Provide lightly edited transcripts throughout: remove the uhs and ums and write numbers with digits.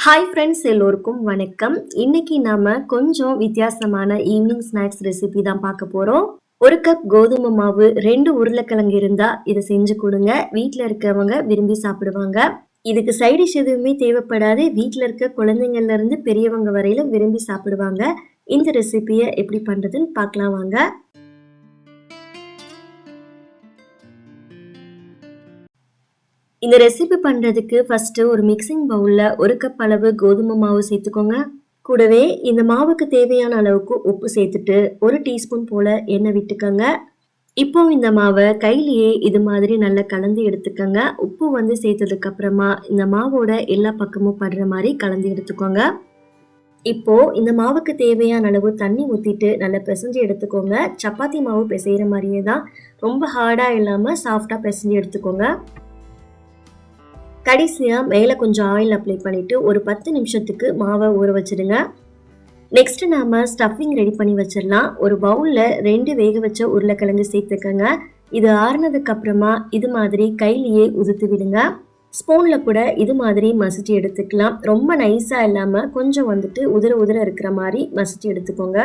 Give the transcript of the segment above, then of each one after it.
Hi friends, எல்லோருக்கும் வணக்கம். இன்னைக்கு நாம கொஞ்சம் வித்தியாசமான ஈவினிங் ஸ்நாக்ஸ் ரெசிபி தான் பார்க்க போறோம். ஒரு கப் கோதுமை மாவு, 2 உருளைக்கிழங்கு இருந்தா இதை செஞ்சு கொடுங்க. வீட்டில் இருக்கவங்க விரும்பி சாப்பிடுவாங்க. இதுக்கு சைடிஷ் எதுவுமே தேவைப்படாது. வீட்டில் இருக்க குழந்தைங்கள்ல இருந்து பெரியவங்க வரையில விரும்பி சாப்பிடுவாங்க. இந்த ரெசிபியை எப்படி பண்றதுன்னு பார்க்கலாம் வாங்க. இந்த ரெசிபி பண்ணுறதுக்கு ஃபஸ்ட்டு ஒரு மிக்சிங் பவுலில் 1 கப் அளவு கோதுமை மாவு சேர்த்துக்கோங்க. கூடவே இந்த மாவுக்கு தேவையான அளவுக்கு உப்பு சேர்த்துட்டு 1 டீஸ்பூன் போல் எண்ணெய் விட்டுக்கோங்க. இப்போ இந்த மாவை கையிலேயே இது மாதிரி நல்லா கலந்து எடுத்துக்கோங்க. உப்பு சேர்த்ததுக்கப்புறமா இந்த மாவோட எல்லா பக்கமும் படுற மாதிரி கலந்து எடுத்துக்கோங்க. இப்போ இந்த மாவுக்கு தேவையான அளவு தண்ணி ஊற்றிட்டு நல்லா பிசைஞ்சு எடுத்துக்கோங்க. சப்பாத்தி மாவு பிசைகிற மாதிரியே தான், ரொம்ப ஹார்டாக இல்லாமல் சாஃப்டாக பிசைஞ்சு எடுத்துக்கோங்க. கடைசியாக மேலே கொஞ்சம் ஆயில் அப்ளை பண்ணிவிட்டு ஒரு 10 நிமிஷத்துக்கு மாவை ஊற வச்சிடுங்க. நெக்ஸ்ட்டு நாம் ஸ்டஃபிங் ரெடி பண்ணி வச்சிடலாம். ஒரு பவுலில் 2 வேக வச்ச உருளைக்கிழங்கு சேர்த்துக்கங்க. இது ஆறுனதுக்கப்புறமா இது மாதிரி கையிலேயே உதுத்து விடுங்க. ஸ்பூனில் கூட இது மாதிரி மசிச்சு எடுத்துக்கலாம். ரொம்ப நைஸாக இல்லாமல் கொஞ்சம் உதிர உதிர இருக்கிற மாதிரி மசிச்சு எடுத்துக்கோங்க.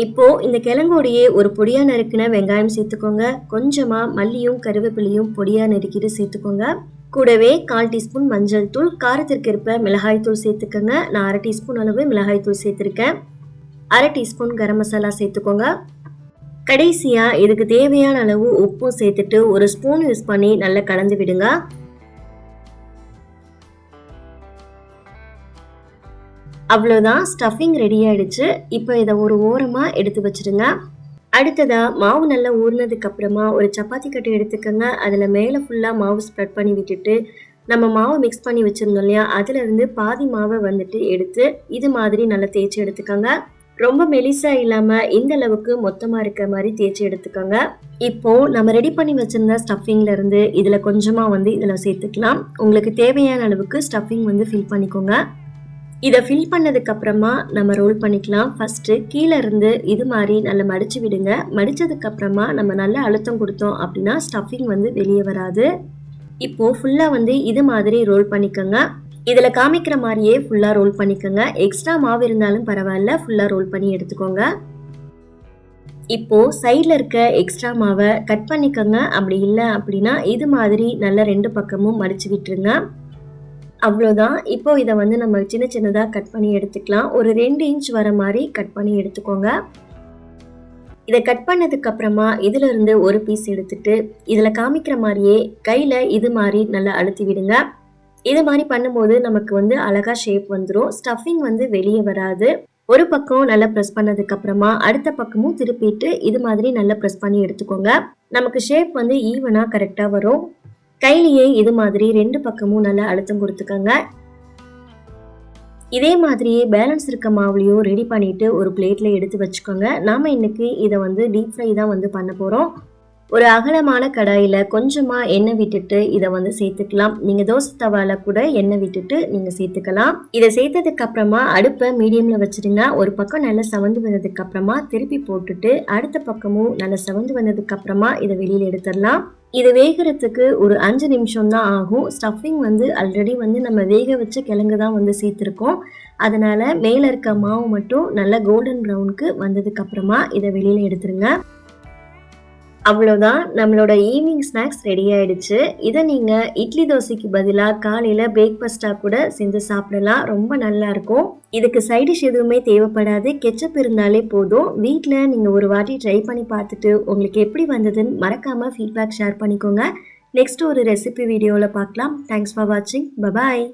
இப்போது இந்த கிழங்கோடையே ஒரு பொடியாக நறுக்கின வெங்காயம் சேர்த்துக்கோங்க. கொஞ்சமாக மல்லியும் கருவேப்பிலையும் பொடியாக நறுக்கிட்டு சேர்த்துக்கோங்க. கூடவே 1/4 டீஸ்பூன் மஞ்சள் தூள், காரத்திற்கு ஏற்ப மிளகாய் தூள் சேர்த்துக்கோங்க. நான் 1/2 டீஸ்பூன் அளவு மிளகாய் தூள் சேர்த்துருக்கேன். 1/2 டீஸ்பூன் கரம் மசாலா சேர்த்துக்கோங்க. கடைசியாக இதுக்கு தேவையான அளவு உப்பும் சேர்த்துட்டு ஒரு ஸ்பூன் யூஸ் பண்ணி நல்லா கலந்து விடுங்க. அவ்வளோதான், ஸ்டஃபிங் ரெடி ஆயிடுச்சு. இப்போ இதை ஒரு ஓரமாக எடுத்து வச்சிடுங்க. அடுத்ததாக மாவு நல்லா ஊறினதுக்கு அப்புறமா ஒரு சப்பாத்தி கட்டை எடுத்துக்கோங்க. அதில் மேலே ஃபுல்லாக மாவு ஸ்ப்ரெட் பண்ணி விட்டுட்டு நம்ம மாவு மிக்ஸ் பண்ணி வச்சுருந்தோம் இல்லையா, அதிலிருந்து பாதி மாவை எடுத்து இது மாதிரி நல்லா தேய்ச்சி எடுத்துக்கோங்க. ரொம்ப மெலிசாக இல்லாமல் இந்த அளவுக்கு மொத்தமாக இருக்க மாதிரி தேய்ச்சி எடுத்துக்கோங்க. இப்போது நம்ம ரெடி பண்ணி வச்சுருந்த ஸ்டஃபிங்லேருந்து இதில் கொஞ்சமாக இதில் சேர்த்துக்கலாம். உங்களுக்கு தேவையான அளவுக்கு ஸ்டஃபிங் ஃபில் பண்ணிக்கோங்க. இதை ஃபில் பண்ணதுக்கப்புறமா நம்ம ரோல் பண்ணிக்கலாம். ஃபஸ்ட்டு கீழே இருந்து இது மாதிரி நல்லா மடித்து விடுங்க. மடித்ததுக்கப்புறமா நம்ம நல்லா அழுத்தம் கொடுத்தோம் அப்படின்னா ஸ்டஃபிங் வெளியே வராது. இப்போது ஃபுல்லாக இது மாதிரி ரோல் பண்ணிக்கோங்க. இதில் காமிக்கிற மாதிரியே ஃபுல்லாக ரோல் பண்ணிக்கோங்க. எக்ஸ்ட்ரா மாவு இருந்தாலும் பரவாயில்ல, ஃபுல்லாக ரோல் பண்ணி எடுத்துக்கோங்க. இப்போது சைடில் இருக்க எக்ஸ்ட்ரா மாவை கட் பண்ணிக்கோங்க. அப்படி இல்லை அப்படின்னா இது மாதிரி நல்லா 2 பக்கமும் மடித்து விட்டுருங்க. அவ்வளோதான். இப்போ இதை நம்ம சின்ன சின்னதாக கட் பண்ணி எடுத்துக்கலாம். ஒரு 2 இன்ச் வர மாதிரி கட் பண்ணி எடுத்துக்கோங்க. இதை கட் பண்ணதுக்கப்புறமா இதிலிருந்து ஒரு பீஸ் எடுத்துட்டு இதில் காமிக்கிற மாதிரியே கையில் இது மாதிரி நல்லா அழுத்தி விடுங்க. இது மாதிரி பண்ணும்போது நமக்கு அழகாக ஷேப் வந்துடும். ஸ்டஃபிங் வெளியே வராது. ஒரு பக்கம் நல்லா ப்ரெஸ் பண்ணதுக்கப்புறமா அடுத்த பக்கமும் திருப்பிட்டு இது மாதிரி நல்லா ப்ரெஸ் பண்ணி எடுத்துக்கோங்க. நமக்கு ஷேப் ஈவனாக கரெக்டாக வரும். கையிலேயே இது மாதிரி 2 பக்கமும் நல்லா அழுத்தம் கொடுத்துக்கோங்க. இதே மாதிரியே பேலன்ஸ் இருக்க மாவுலையும் ரெடி பண்ணிட்டு ஒரு பிளேட்ல எடுத்து வச்சுக்கோங்க. நாம இன்னைக்கு இதை டீப் ஃப்ரை தான் பண்ண போறோம். ஒரு அகலமான கடாயில் கொஞ்சமாக எண்ணெய் விட்டுட்டு இதை சேர்த்துக்கலாம். நீங்கள் தோசை தவால கூட எண்ணெய் விட்டுட்டு நீங்கள் சேர்த்துக்கலாம். இதை சேர்த்ததுக்கு அப்புறமா அடுப்பை மீடியமில் வச்சுருங்க. ஒரு பக்கம் நல்லா செவந்து வந்ததுக்கு அப்புறமா திருப்பி போட்டுட்டு அடுத்த பக்கமும் நல்லா செவந்து வந்ததுக்கு அப்புறமா இதை வெளியில் எடுத்துடலாம். இது வேகிறதுக்கு ஒரு 5 நிமிஷம் தான் ஆகும். ஸ்டஃபிங் ஆல்ரெடி நம்ம வேக வச்ச கிழங்கு தான் சேர்த்துருக்கோம். அதனால் மேலே இருக்க மாவு மட்டும் நல்லா கோல்டன் ப்ரௌனுக்கு வந்ததுக்கு அப்புறமா இதை வெளியில் எடுத்துருங்க. அவ்வளோதான், நம்மளோட ஈவினிங் ஸ்நாக்ஸ் ரெடி ஆயிடுச்சு. இதை நீங்கள் இட்லி தோசைக்கு பதிலாக காலையில் பிரேக்ஃபாஸ்ட்டாக கூட செஞ்சு சாப்பிடலாம். ரொம்ப நல்லாயிருக்கும். இதுக்கு சைடிஷ் எதுவுமே தேவைப்படாது. கெச்சப் இருந்தாலே போதும். வீட்டில் நீங்கள் ஒரு வாட்டி ட்ரை பண்ணி பார்த்துட்டு உங்களுக்கு எப்படி வந்ததுன்னு மறக்காமல் ஃபீட்பேக் ஷேர் பண்ணிக்கோங்க. நெக்ஸ்ட் ஒரு ரெசிபி வீடியோவில் பார்க்கலாம். தேங்க்ஸ் ஃபார் வாட்சிங். பபாய்.